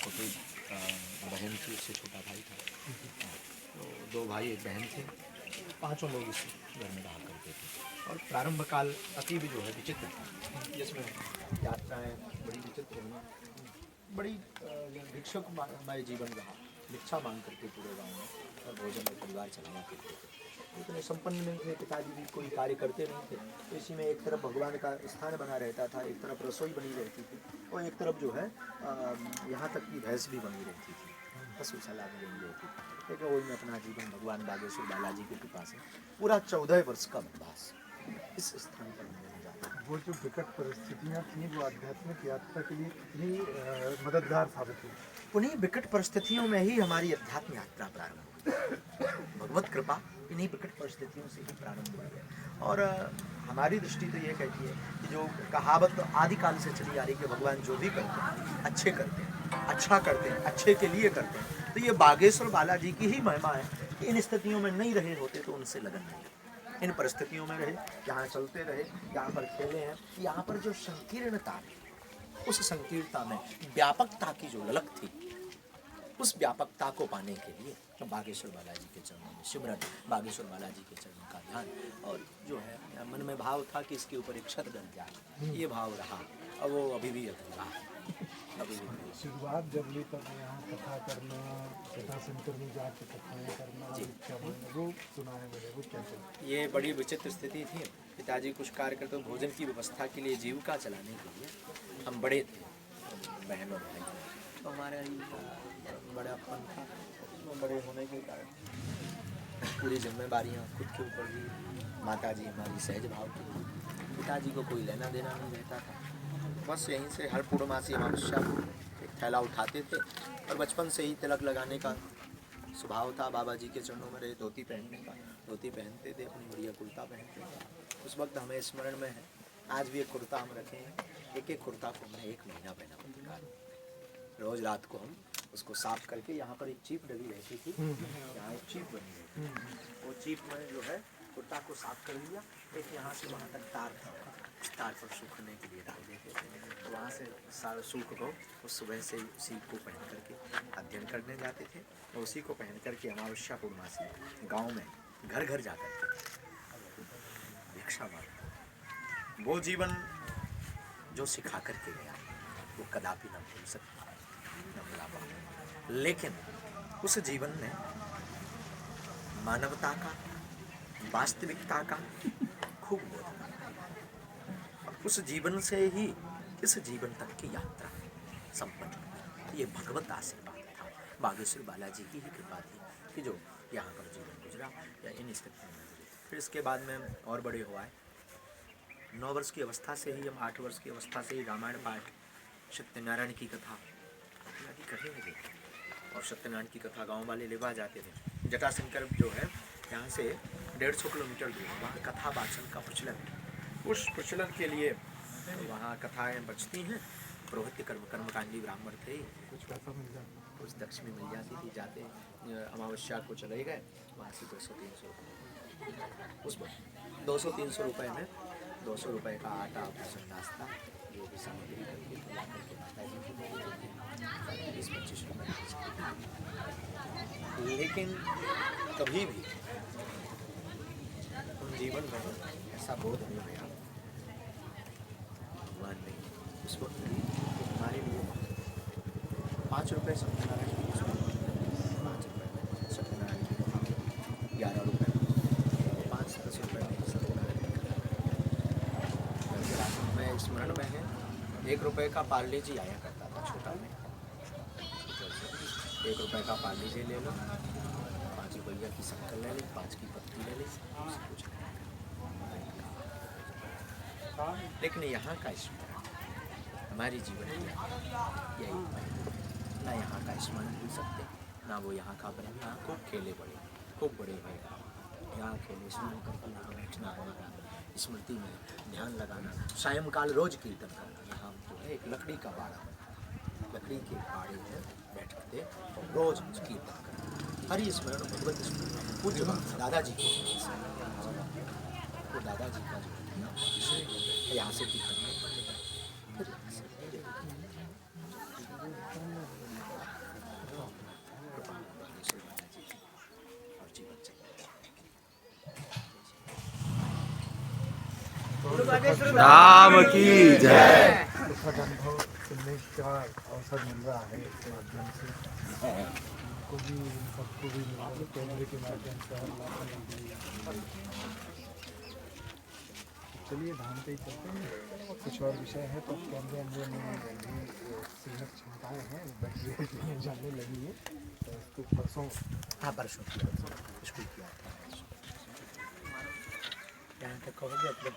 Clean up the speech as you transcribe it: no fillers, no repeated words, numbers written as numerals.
छोटी बहन थी, उससे छोटा भाई था। तो 2 भाई 1 बहन थे। 5 लोग इस घर में रहा करते थे। और प्रारंभ काल अति भी जो है विचित्र था, जिसमें यात्राएँ बड़ी विचित्र हुई। बड़ी भिक्षुकमय जीवन रहा। भिक्षा मांग करके पूरे गाँव में और भोजन में परिवार चलाया करते थे। इतने संपन्न नहीं थे, पिताजी भी कोई कार्य करते नहीं थे। तो इसी में एक तरफ भगवान का स्थान बना रहता था, एक तरफ रसोई बनी रहती थी, और एक तरफ जो है यहाँ तक कि भैंस भी बनी रहती थी, पशुशाला भी बनी रहती थी। लेकिन वही में अपना जीवन भगवान बागेश्वर बालाजी की कृपा से पूरा 14 वर्ष का वनवास इस स्थान पर मैंने जाता। वो जो विकट परिस्थितियाँ थीं वो आध्यात्मिक यात्रा के लिए कितनी मददगार साबित हुई। उन्हीं विकट परिस्थितियों में ही हमारी अध्यात्म यात्रा प्रारंभ हुई। भगवत कृपा इन्हीं विकट परिस्थितियों से ही प्रारंभ हुई है। और हमारी दृष्टि तो ये कहती है कि जो कहावत आदिकाल से चली आ रही कि भगवान जो भी करते हैं अच्छे करते हैं, अच्छा करते हैं, अच्छे के लिए करते हैं। तो ये बागेश्वर बालाजी की ही महिमा है कि इन स्थितियों में नहीं रहे होते तो उनसे लगन नहीं, इन परिस्थितियों में रहे, यहाँ चलते रहे, यहाँ पर खेले हैं। यहाँ पर जो संकीर्णता है, उस संकीर्णता में व्यापकता की जो ललक थी, उस व्यापकता को पाने के लिए बागेश्वर बालाजी के चरणों में सिमरन, बागेश्वर बालाजी के चरणों का ध्यान, और जो है मन में भाव था कि इसके ऊपर एक छत बन जाए, ये भाव रहा। और वो अभी भी अधूरा है, अभी भी। शुरुआत जब ली तब यहाँ कथा करना, कथा सेंटर में जाकर कथाएँ करना, क्या वो सुना है मैंने, वो कैसे? ये बड़ी विचित्र स्थिति थी। पिताजी कुछ कार्य करते, भोजन की व्यवस्था के लिए, जीविका चलाने के लिए हम बड़े थे, बहन और भाई, तो हमारे बड़ापन था। बड़े होने के कारण पूरी जिम्मेदारियाँ खुद के ऊपर भी। माताजी हमारी सहज भाव की, पिताजी को कोई लेना देना नहीं रहता था। बस यहीं से हर पूर्णमासी अमावस्या एक थैला उठाते थे, और बचपन से ही तिलक लगाने का स्वभाव था। बाबा जी के चरणों में रहे, धोती पहनने का, धोती पहनते थे, अपनी बढ़िया कुर्ता पहनते थे। उस वक्त हमें स्मरण में है, आज भी एक कुर्ता हम रखे हैं। एक कुर्ता को हमने 1 महीना पहना पत्रकार। रोज रात को हम उसको साफ करके, यहाँ पर एक चीप डली रहती थी, यहाँ एक चीप बनी रहती थी, वो चीप में जो है कुर्ता को साफ कर लिया, एक यहाँ से वहाँ तक तार था, उस तार पर सूखने के लिए डाल देते थे। तो वहाँ से सारा सूख को उस सुबह से उसी को पहन करके अध्ययन करने जाते थे, और उसी को पहन करके अमावस्या पूर्णमासी गाँव में घर घर जा करके भिक्षा मांगते। वो जीवन जो सिखा करके गया वो कदापि न भूल सकता, न भुला पाऊंगा। लेकिन उस जीवन ने मानवता का, वास्तविकता का खूब बोध कराया, और उस जीवन से ही इस जीवन तक की यात्रा संपन्न हुई। ये भगवत आशीर्वाद था, बागेश्वर बालाजी की ही कृपा थी कि जो यहाँ पर जीवन गुजरा या इन स्थितियों में गुजरे। फिर इसके बाद में और बड़े हुआ है। 9 वर्ष की अवस्था से ही हम 8 वर्ष की अवस्था से ही रामायण पाठ, सत्यनारायण की कथा इत्यादि करने लगे। और सत्यनारायण की कथा गांव वाले लेवा जाते थे। जटाशंकर जो है यहाँ से 150 किलोमीटर दूर, वहाँ कथा वाचन का प्रचलन, उस प्रचलन के लिए वहाँ कथाएँ बचती हैं। पुरोहित कर्मकांडी ब्राह्मण थे, कुछ पैसा मिल जाता, कुछ दक्षिणी मिल जाती थी। जाते अमावस्या को चले गए, वहाँ से 200-300 रुपये, उस 200-300 रुपये में 200 रुपये का आटा, भोजन, नाश्ता, जो भी सामग्री करके ला करके माता जी को दे देते थे, 20-25 रुपये। लेकिन कभी भी उन जीवन में ऐसा बोध नहीं आया भगवान ने उस वक्त भी हमारे लिए 5 रुपये सत्यनारायण की, 5 रुपये सत्यनारायण की, 11 रुपये, 5-10 रुपये में सत्यनारायण की। मैं स्मरण में है 1 रुपये का पार्ले जी आया करता था, छोटा में 1 रुपये का पार्ले जी ले लो, 5 रुपये की शक्कर ले ली, 5 की पत्ती ले ली, कुछ। लेकिन यहाँ का स्मरण हमारी जीवन की यही ना, यहाँ का स्मरण भूल सकते, ना वो यहाँ का बना। खूब खेले बड़े, खूब बड़े हुए, यहाँ खेले, स्मरण करके यहाँ बैठना, हमारा स्मृति में ध्यान लगाना, सायंकाल रोज कीर्तन करना। यहाँ जो है एक लकड़ी का बाड़ा, लकड़ी के बाड़े में बैठते और रोज कीर्तन करना, हरि स्मरण, भगवत स्मरण। पूज्य दादाजी को, वो दादाजी का जो है यहाँ से कीर्तन में, फिर राम की जय। सुखद अनुभव सुनने का अवसर मिल रहा है इसके माध्यम से हमको भी सबको भी मिल रहा है कैमरे के माध्यम से हर लाखों लोग भी। चलिए धाम पे ही चलते हैं, कुछ और विषय है तो कैमरे अंदर में भी सीमित क्षमताएँ हैं, बैटरी जाने लगी है तो इसको परसों हाँ परसों किया था, स्कूल किया था यहाँ तक कहोगे मतलब